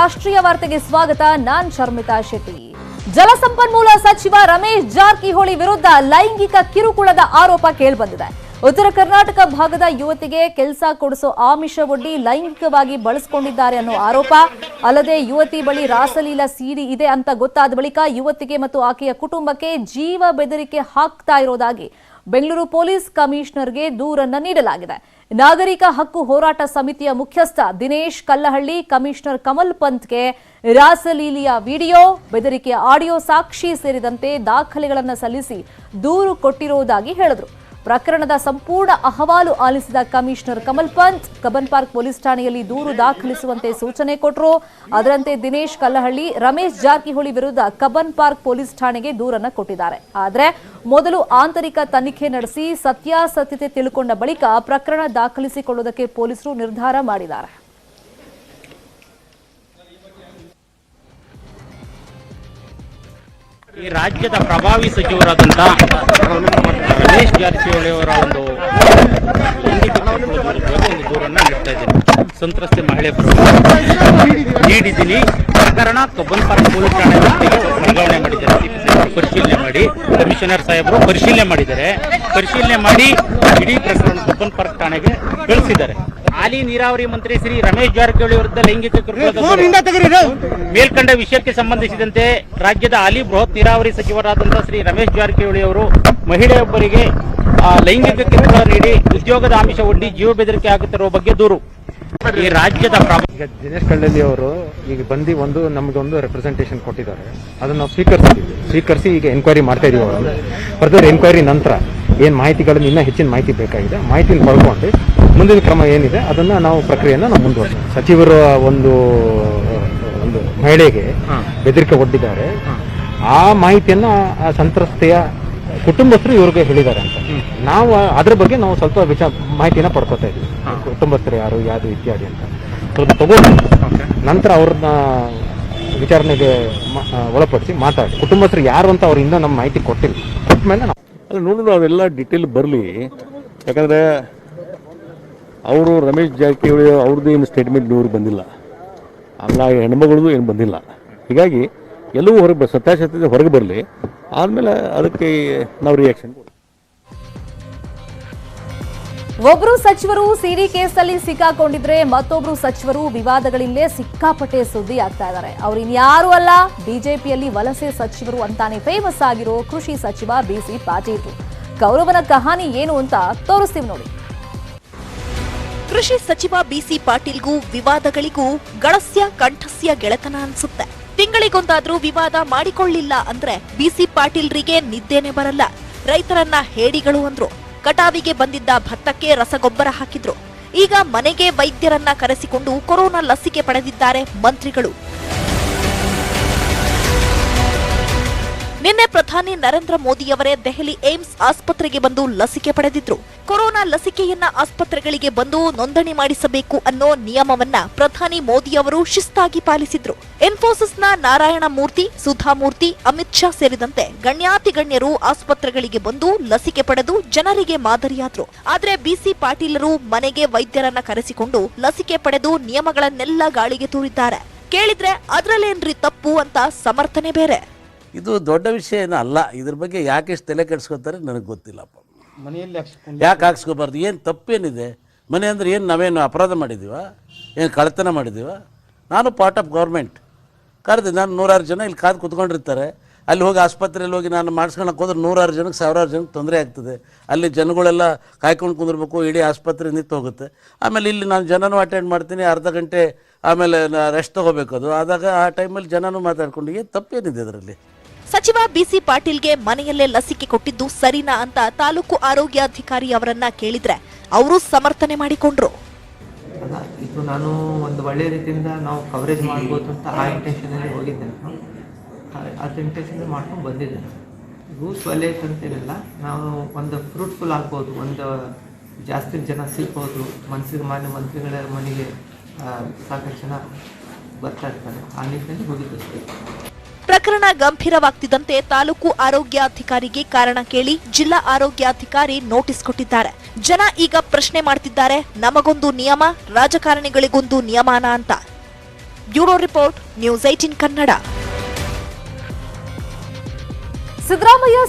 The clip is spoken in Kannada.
ರಾಷ್ಟ್ರೀಯ ವಾರ್ತೆಗೆ ಸ್ವಾಗತ. ನಾನ್ ಶರ್ಮಿತಾ ಶೆಟ್ಟಿ. ಜಲಸಂಪನ್ಮೂಲ ಸಚಿವ ರಮೇಶ್ ಜಾರಕಿಹೊಳಿ ವಿರುದ್ಧ ಲೈಂಗಿಕ ಕಿರುಕುಳದ ಆರೋಪ ಕೇಳಿಬಂದಿದೆ. ಉತ್ತರ ಕರ್ನಾಟಕ ಭಾಗದ ಯುವತಿಗೆ ಕೆಲಸ ಕೊಡಿಸೋ ಆಮಿಷವೊಡ್ಡಿ ಲೈಂಗಿಕವಾಗಿ ಬಳಸಿಕೊಂಡಿದ್ದಾರೆ ಅನ್ನೋ ಆರೋಪ. ಅಲ್ಲದೆ ಯುವತಿ ಬಳಿ ರಾಸಲೀಲಾ ಸಿಡಿ ಇದೆ ಅಂತ ಗೊತ್ತಾದ ಬಳಿಕ ಯುವತಿಗೆ ಮತ್ತು ಆಕೆಯ ಕುಟುಂಬಕ್ಕೆ ಜೀವ ಬೆದರಿಕೆ ಹಾಕ್ತಾ ಇರೋದಾಗಿ ಬೆಂಗಳೂರು ಪೊಲೀಸ್ ಕಮಿಷನರ್ಗೆ ದೂರನ್ನ ನೀಡಲಾಗಿದೆ. ನಾಗರಿಕ ಹಕ್ಕು ಹೋರಾಟ ಸಮಿತಿಯ ಮುಖ್ಯಸ್ಥ ದಿನೇಶ್ ಕಲ್ಲಹಳ್ಳಿ ಕಮಿಷನರ್ ಕಮಲ್ ಪಂತ್ಗೆ ರಾಸಲೀಲೆಯ ವಿಡಿಯೋ, ಬೆದರಿಕೆಯ ಆಡಿಯೋ ಸಾಕ್ಷಿ ಸೇರಿದಂತೆ ದಾಖಲೆಗಳನ್ನು ಸಲ್ಲಿಸಿ ದೂರು ಕೊಟ್ಟಿರುವುದಾಗಿ ಹೇಳಿದರು. ಪ್ರಕರಣದ ಸಂಪೂರ್ಣ ಅಹವಾಲು ಆಲಿಸಿದ commissioner Kamal Pant Cubbon park police ಠಾಣೆಯಲ್ಲಿ ದೂರು ದಾಖಲಿಸುವಂತೆ ಸೂಚನೆ ಕೊಟ್ಟರು. ಅದರಂತೆ ದಿನೇಶ್ ಕಲ್ಲಹಳ್ಳಿ ರಮೇಶ್ ಜಾರಕಿಹೊಳಿ ವಿರುದ್ಧ ಕಬ್ಬನ್ ಪಾರ್ಕ್ ಪೊಲೀಸ್ ಠಾಣೆಗೆ ದೂರನ್ನ ಕೊಟ್ಟಿದ್ದಾರೆ. ಆದರೆ ಮೊದಲು ಆಂತರಿಕ ತನಿಖೆ ನಡೆಸಿ ಸತ್ಯಾಸತ್ಯತೆ ತಿಳ್ಕೊಂಡ ಬಳಿಕ ಪ್ರಕರಣ ದಾಖಲಿಸಿಕೊಳ್ಳುವುದಕ್ಕೆ ಪೊಲೀಸರು ನಿರ್ಧಾರ ಮಾಡಿದ್ದಾರೆ. ಈ ರಾಜ್ಯದ ಪ್ರಭಾವಿ ಸಚಿವರಾದಂತಹ ರಮೇಶ್ ಜಾರಕಿಹೊಳಿ ಅವರ ಒಂದು ದೂರನ್ನ ನೀಡ್ತಾ ಇದ್ದೀನಿ. ಸಂತ್ರಸ್ತೆ ಮಹಿಳೆ ನೀಡಿದ್ದೀನಿ. ಪ್ರಕರಣ ಕಬ್ಬನ್ ಪಾರ್ಕ್ ಪೊಲೀಸ್ ಠಾಣೆ ವರ್ಗಾವಣೆ ಮಾಡಿದ್ದಾರೆ. ಪರಿಶೀಲನೆ ಮಾಡಿ ಕಮಿಷನರ್ ಸಾಹೇಬರು ಪರಿಶೀಲನೆ ಮಾಡಿ ಇಡೀ ಪ್ರಕರಣ ಕಬ್ಬನ್ ಪಾರ್ಕ್ ಠಾಣೆಗೆ ಕಳಿಸಿದ್ದಾರೆ. ಹಾಲಿ ನೀರಾವರಿ ಮಂತ್ರಿ ಶ್ರೀ ರಮೇಶ್ ಜಾರಕಿಹೊಳಿ ವಿರುದ್ಧ ಲೈಂಗಿಕ ಮೇಲ್ಕಂಡ ವಿಷಯಕ್ಕೆ ಸಂಬಂಧಿಸಿದಂತೆ ರಾಜ್ಯದ ಹಾಲಿ ಬೃಹತ್ ನೀರಾವರಿ ಸಚಿವರಾದಂತಹ ಶ್ರೀ ರಮೇಶ್ ಜಾರಕಿಹೊಳಿ ಅವರು ಮಹಿಳೆಯೊಬ್ಬರಿಗೆ ಲೈಂಗಿಕ ಕಿರುಕುಳ ನೀಡಿ ಉದ್ಯೋಗದ ಆಮಿಷ ಒಡ್ಡಿ ಜೀವ ಬೆದರಿಕೆ ಹಾಕುತ್ತಿರುವ ಬಗ್ಗೆ ದೂರು. ಈ ರಾಜ್ಯದ ದಿನೇಶ್ ಕಲ್ಲಹಳ್ಳಿ ಅವರು ಈಗ ಬಂದು ನಮಗೊಂದು ರೆಪ್ರೆಸೆಂಟೇಷನ್ ಕೊಟ್ಟಿದ್ದಾರೆ. ಅದನ್ನು ನಾವು ಸ್ವೀಕರಿಸಿ ಈಗ ಎನ್ಕ್ವೈರಿ ಮಾಡ್ತಾ ಇದೀವಿ. ಅವರು ಫರ್ದರ್ ಎನ್ಕ್ವೈರಿ ನಂತರ ಏನು ಮಾಹಿತಿಗಳನ್ನು ಇನ್ನೂ ಹೆಚ್ಚಿನ ಮಾಹಿತಿ ಬೇಕಾಗಿದೆ, ಮಾಹಿತಿನ ಪಡ್ಕೊಂಡು ಮುಂದಿನ ಕ್ರಮ ಏನಿದೆ ಅದನ್ನ ನಾವು ಪ್ರಕ್ರಿಯೆಯನ್ನು ನಾವು ಮುಂದುವರಿಸ್ತೀವಿ. ಸಚಿವರು ಒಂದು ಮಹಿಳೆಗೆ ಬೆದರಿಕೆ ಒಡ್ಡಿದ್ದಾರೆ. ಆ ಮಾಹಿತಿಯನ್ನ ಆ ಸಂತ್ರಸ್ತೆಯ ಕುಟುಂಬಸ್ಥರು ಇವ್ರಿಗೆ ಹೇಳಿದ್ದಾರೆ ಅಂತ ನಾವು ಅದ್ರ ಬಗ್ಗೆ ನಾವು ಸ್ವಲ್ಪ ಮಾಹಿತಿನ ಪಡ್ಕೊತಾ ಇದ್ವಿ. ಕುಟುಂಬಸ್ಥರು ಯಾರು ಇತ್ಯಾದಿ ಅಂತ ಸ್ವಲ್ಪ ತಗೊಂಡು ನಂತರ ಅವ್ರನ್ನ ವಿಚಾರಣೆಗೆ ಒಳಪಡಿಸಿ ಮಾತಾಡಿ ಕುಟುಂಬಸ್ಥರು ಯಾರು ಅಂತ ಅವ್ರು ಇನ್ನೂ ನಮ್ಮ ಮಾಹಿತಿ ಕೊಟ್ಟಿಲ್ಲ. ಕೊಟ್ಟ ಮೇಲೆ ಅಲ್ಲಿ ನೋಡಿದ್ರೆ ಅವೆಲ್ಲ ಡೀಟೇಲ್ ಬರಲಿ. ಯಾಕಂದರೆ ಅವರು ರಮೇಶ್ ಜಾರಕಿಹೊಳಿ ಅವ್ರದ್ದು ಏನು ಸ್ಟೇಟ್ಮೆಂಟ್ ಇವ್ರಿಗೆ ಬಂದಿಲ್ಲ, ಆಮೇಲೆ ಹೆಣ್ಮಗಳದು ಏನು ಬಂದಿಲ್ಲ. ಹೀಗಾಗಿ ಎಲ್ಲವೂ ಹೊರಗೆ ಸತ್ಯಾಸತ್ಯತೆ ಹೊರಗೆ ಬರಲಿ, ಆದಮೇಲೆ ಅದಕ್ಕೆ ನಾವು ರಿಯಾಕ್ಷನ್ ಕೊಡ್ತೀವಿ. ಒಬ್ಬರು ಸಚಿವರು ಸಿಡಿ ಕೇಸಲ್ಲಿ ಸಿಕ್ಕಾಕೊಂಡಿದ್ರೆ ಮತ್ತೊಬ್ರು ಸಚಿವರು ವಿವಾದಗಳಿಂದಲೇ ಸಿಕ್ಕಾಪಟ್ಟೆ ಸುದ್ದಿ ಆಗ್ತಾ ಇದ್ದಾರೆ. ಅವ್ರು ಇನ್ಯಾರು ಅಲ್ಲ, ಬಿಜೆಪಿಯಲ್ಲಿ ವಲಸೆ ಸಚಿವರು ಅಂತಾನೆ ಫೇಮಸ್ ಆಗಿರೋ ಕೃಷಿ ಸಚಿವ ಬಿಸಿ ಪಾಟೀಲ್. ಗೌರವನ ಕಹಾನಿ ಏನು ಅಂತ ತೋರಿಸ್ತೀವಿ ನೋಡಿ. ಕೃಷಿ ಸಚಿವ ಬಿಸಿ ಪಾಟೀಲ್ಗೂ ವಿವಾದಗಳಿಗೂ ಗಳಸ್ಯ ಕಂಠಸ್ಯ ಗೆಳೆತನ ಅನ್ಸುತ್ತೆ. ತಿಂಗಳಿಗೊಂದಾದ್ರೂ ವಿವಾದ ಮಾಡಿಕೊಳ್ಳಿಲ್ಲ ಅಂದ್ರೆ ಬಿಸಿ ಪಾಟೀಲ್ರಿಗೆ ನಿದ್ದೆನೆ ಬರಲ್ಲ. ರೈತರನ್ನ ಹೇಡಿಗಳು ಅಂದ್ರು. ಕಟಾವಿಗೆ ಬಂದಿದ್ದ ಭತ್ತಕ್ಕೆ ರಸಗೊಬ್ಬರ ಹಾಕಿದ್ರು. ಈಗ ಮನೆಗೆ ವೈದ್ಯರನ್ನ ಕರೆಸಿಕೊಂಡು ಕೊರೋನಾ ಲಸಿಕೆ ಪಡೆದಿದ್ದಾರೆ ಮಂತ್ರಿಗಳು. ನಿನ್ನೆ ಪ್ರಧಾನಿ ನರೇಂದ್ರ ಮೋದಿಯವರೇ ದೆಹಲಿ ಏಮ್ಸ್ ಆಸ್ಪತ್ರೆಗೆ ಬಂದು ಲಸಿಕೆ ಪಡೆದಿದ್ರು. ಕೊರೋನಾ ಲಸಿಕೆಯನ್ನ ಆಸ್ಪತ್ರೆಗಳಿಗೆ ಬಂದು ನೋಂದಣಿ ಮಾಡಿಸಬೇಕು ಅನ್ನೋ ನಿಯಮವನ್ನ ಪ್ರಧಾನಿ ಮೋದಿಯವರು ಶಿಸ್ತಾಗಿ ಪಾಲಿಸಿದ್ರು. ಇನ್ಫೋಸಿಸ್ನ ನಾರಾಯಣ ಮೂರ್ತಿ, ಸುಧಾಮೂರ್ತಿ, ಅಮಿತ್ ಶಾ ಸೇರಿದಂತೆ ಗಣ್ಯಾತಿಗಣ್ಯರು ಆಸ್ಪತ್ರೆಗಳಿಗೆ ಬಂದು ಲಸಿಕೆ ಪಡೆದು ಜನರಿಗೆ ಮಾದರಿಯಾದ್ರು. ಆದ್ರೆ ಬಿಸಿ ಪಾಟೀಲರು ಮನೆಗೆ ವೈದ್ಯರನ್ನ ಕರೆಸಿಕೊಂಡು ಲಸಿಕೆ ಪಡೆದು ನಿಯಮಗಳನ್ನೆಲ್ಲ ಗಾಳಿಗೆ ತೂರಿದ್ದಾರೆ. ಕೇಳಿದ್ರೆ ಅದ್ರಲ್ಲೇನ್ರಿ ತಪ್ಪು ಅಂತ ಸಮರ್ಥನೆ ಬೇರೆ. ಇದು ದೊಡ್ಡ ವಿಷಯ ಏನೂ ಅಲ್ಲ. ಇದ್ರ ಬಗ್ಗೆ ಯಾಕೆ ಇಷ್ಟು ತಲೆ ಕೆಡಿಸ್ಕೊತಾರೆ ನನಗೆ ಗೊತ್ತಿಲ್ಲಪ್ಪ. ಮನೆಯಲ್ಲಿ ಯಾಕೆ ಹಾಕ್ಸ್ಕೋಬಾರ್ದು? ಏನು ತಪ್ಪೇನಿದೆ? ಮನೆ ಅಂದರೆ ಏನು ನಾವೇನು ಅಪರಾಧ ಮಾಡಿದ್ದೀವ? ಏನು ಕಳ್ಳತನ ಮಾಡಿದ್ದೀವ? ನಾನು ಪಾರ್ಟ್ ಆಫ್ ಗೌರ್ಮೆಂಟ್ ಕರೆದು ನಾನು 100 ಜನ ಇಲ್ಲಿ ಕಾದು ಕೂತ್ಕೊಂಡಿರ್ತಾರೆ. ಅಲ್ಲಿ ಹೋಗಿ ಆಸ್ಪತ್ರೆಯಲ್ಲಿ ಹೋಗಿ ನಾನು ಮಾಡಿಸ್ಕೊಳಕ್ಕೆ ಹೋದ್ರೆ 100 ಜನಕ್ಕೆ 1000 ಜನಕ್ಕೆ ತೊಂದರೆ ಆಗ್ತದೆ. ಅಲ್ಲಿ ಜನಗಳೆಲ್ಲ ಕಾಯ್ಕೊಂಡು ಕುಂದಿರ್ಬೇಕು, ಇಡೀ ಆಸ್ಪತ್ರೆ ನಿಂತು ಹೋಗುತ್ತೆ. ಆಮೇಲೆ ಇಲ್ಲಿ ನಾನು ಜನನೂ ಅಟೆಂಡ್ ಮಾಡ್ತೀನಿ, ಅರ್ಧ ಗಂಟೆ ಆಮೇಲೆ ರೆಸ್ಟ್ ತೊಗೋಬೇಕು. ಅದು ಆದಾಗ ಆ ಟೈಮಲ್ಲಿ ಜನನೂ ಮಾತಾಡ್ಕೊಂಡು ಏನು ತಪ್ಪೇನಿದೆ ಅದರಲ್ಲಿ? ಸಚಿವ ಬಿಸಿ ಪಾಟೀಲ್ಗೆ ಮನೆಯಲ್ಲೇ ಲಸಿಕೆ ಕೊಟ್ಟಿದ್ದು ಸರಿನಾ ಅಂತ ತಾಲೂಕು ಆರೋಗ್ಯಾಧಿಕಾರಿ ಅವರನ್ನ ಕೇಳಿದ್ರೆ ಅವರು ಸಮರ್ಥನೆ ಮಾಡಿಕೊಂಡ್ರು. ಇದು ನಾನು ಒಂದು ಒಳ್ಳೆ ರೀತಿಯಿಂದ ನಾವು ಕವರೇಜ್ ಮಾಡ್ಬೋದು ಅಂತ ಆ ಇಂಟೆನ್ಷನಲ್ಲಿ ಹೋಗಿದ್ದೆ. ಅದು ಇಂಟೆನ್ಷನ್ ಮಾಡ್ಕೊಂಡು ಬಂದಿದ್ದೆ. ರೂಲ್ಸ್ ಒಳ್ಳೆ ಅಂತೇನಿಲ್ಲ. ನಾವು ಒಂದು ಫ್ರೂಟ್ಫುಲ್ ಆಗ್ಬೋದು, ಒಂದು ಜಾಸ್ತಿ ಜನ ಸಿಗ್ಬೋದು, ಮಾನ್ಯ ಮಂತ್ರಿಗಳ ಮನೆಗೆ ಸಾಕಷ್ಟು ಜನ ಬರ್ತಾ ಇರ್ತಾರೆ. ಆ ನಿಟ್ಟಿನಲ್ಲಿ ಹೋಗಿದ್ದು. ಪ್ರಕರಣ ಗಂಭೀರವಾಗ್ತಿದ್ದಂತೆ ತಾಲೂಕು ಆರೋಗ್ಯಾಧಿಕಾರಿಗೆ ಕಾರಣ ಕೇಳಿ ಜಿಲ್ಲಾ ಆರೋಗ್ಯಾಧಿಕಾರಿ ನೋಟಿಸ್ ಕೊಟ್ಟಿದ್ದಾರೆ. ಜನ ಈಗ ಪ್ರಶ್ನೆ ಮಾಡ್ತಿದ್ದಾರೆ, ನಮಗೊಂದು ನಿಯಮ, ರಾಜಕಾರಣಿಗಳಿಗೊಂದು ನಿಯಮಾನ ಅಂತ. Bureau report, news 18 Kannada. Siddaramaiah